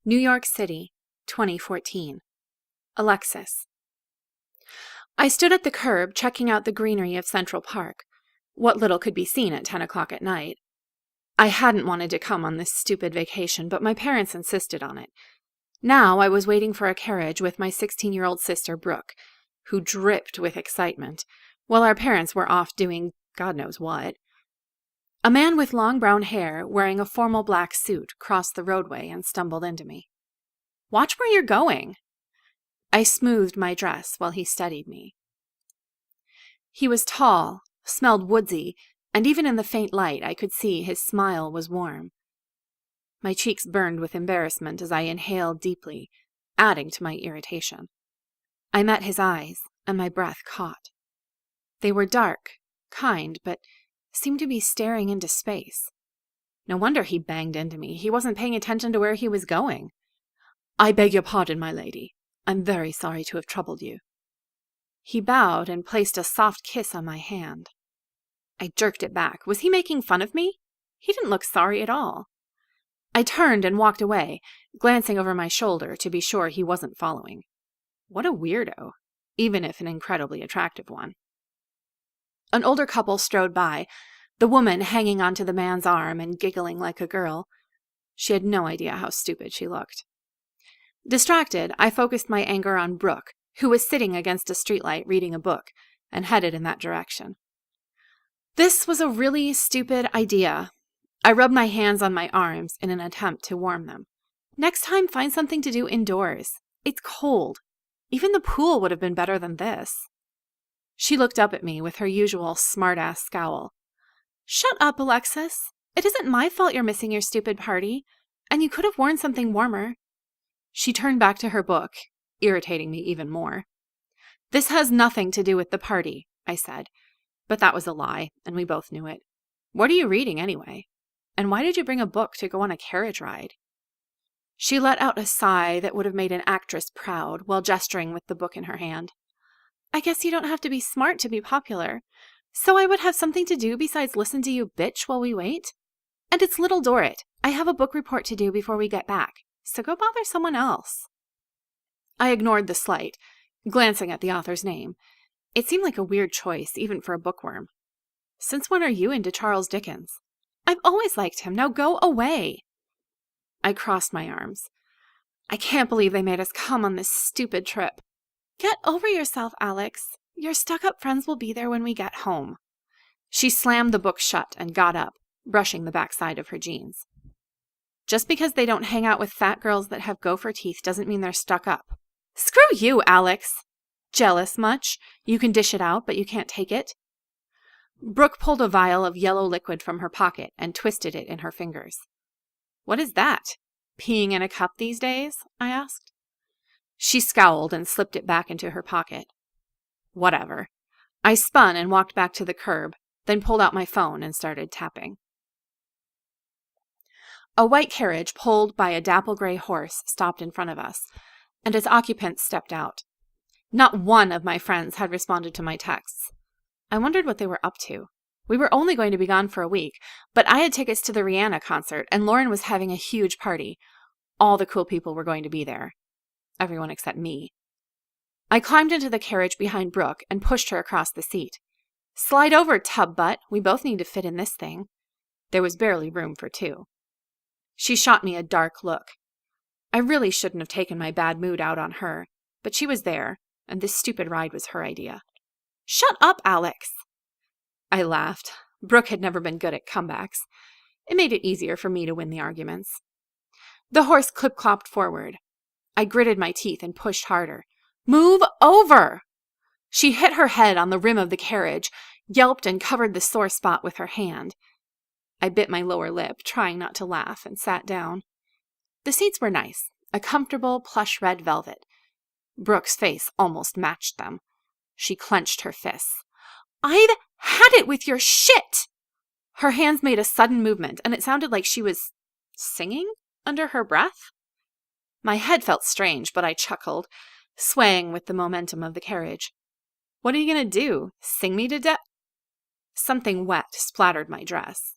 New York City, 2014. Alexis. I stood at the curb checking out the greenery of Central Park, what little could be seen at 10 o'clock at night. I hadn't wanted to come on this stupid vacation, but my parents insisted on it. Now I was waiting for a carriage with my 16-year-old sister, Brooke, who dripped with excitement, while our parents were off doing God knows what. A man with long brown hair, wearing a formal black suit, crossed the roadway and stumbled into me. "Watch where you're going." I smoothed my dress while he studied me. He was tall, smelled woodsy, and even in the faint light I could see his smile was warm. My cheeks burned with embarrassment as I inhaled deeply, adding to my irritation. I met his eyes, and my breath caught. They were dark, kind, but seemed to be staring into space. No wonder he banged into me. He wasn't paying attention to where he was going. "I beg your pardon, my lady. I'm very sorry to have troubled you." He bowed and placed a soft kiss on my hand. I jerked it back. Was he making fun of me? He didn't look sorry at all. I turned and walked away, glancing over my shoulder to be sure he wasn't following. What a weirdo, even if an incredibly attractive one. An older couple strode by, the woman hanging onto the man's arm and giggling like a girl. She had no idea how stupid she looked. Distracted, I focused my anger on Brooke, who was sitting against a streetlight reading a book, and headed in that direction. This was a really stupid idea. I rubbed my hands on my arms in an attempt to warm them. Next time, find something to do indoors. It's cold. Even the pool would have been better than this. She looked up at me with her usual smart-ass scowl. "Shut up, Alexis. It isn't my fault you're missing your stupid party, and you could have worn something warmer." She turned back to her book, irritating me even more. "This has nothing to do with the party," I said, but that was a lie, and we both knew it. "What are you reading, anyway? And why did you bring a book to go on a carriage ride?" She let out a sigh that would have made an actress proud while gesturing with the book in her hand. "I guess you don't have to be smart to be popular, so I would have something to do besides listen to you bitch while we wait. And it's Little Dorrit. I have a book report to do before we get back, so go bother someone else." I ignored the slight, glancing at the author's name. It seemed like a weird choice, even for a bookworm. "Since when are you into Charles Dickens?" "I've always liked him. Now go away." I crossed my arms. "I can't believe they made us come on this stupid trip." "Get over yourself, Alex. Your stuck-up friends will be there when we get home." She slammed the book shut and got up, brushing the backside of her jeans. "Just because they don't hang out with fat girls that have gopher teeth doesn't mean they're stuck up." "Screw you, Alex." "Jealous much? You can dish it out, but you can't take it." Brooke pulled a vial of yellow liquid from her pocket and twisted it in her fingers. "What is that? Peeing in a cup these days?" I asked. She scowled and slipped it back into her pocket. Whatever. I spun and walked back to the curb, then pulled out my phone and started tapping. A white carriage pulled by a dapple gray horse stopped in front of us, and its occupants stepped out. Not one of my friends had responded to my texts. I wondered what they were up to. We were only going to be gone for a week, but I had tickets to the Rihanna concert, and Lauren was having a huge party. All the cool people were going to be there. Everyone except me. I climbed into the carriage behind Brooke and pushed her across the seat. "Slide over, tub butt. We both need to fit in this thing." There was barely room for two. She shot me a dark look. I really shouldn't have taken my bad mood out on her, but she was there, and this stupid ride was her idea. "Shut up, Alex." I laughed. Brooke had never been good at comebacks. It made it easier for me to win the arguments. The horse clip-clopped forward. I gritted my teeth and pushed harder. "Move over!" She hit her head on the rim of the carriage, yelped and covered the sore spot with her hand. I bit my lower lip, trying not to laugh, and sat down. The seats were nice, a comfortable plush red velvet. Brooke's face almost matched them. She clenched her fists. "I've had it with your shit!" Her hands made a sudden movement, and it sounded like she was singing under her breath. My head felt strange, but I chuckled, swaying with the momentum of the carriage. "What are you going to do? Sing me to death?" Something wet splattered my dress.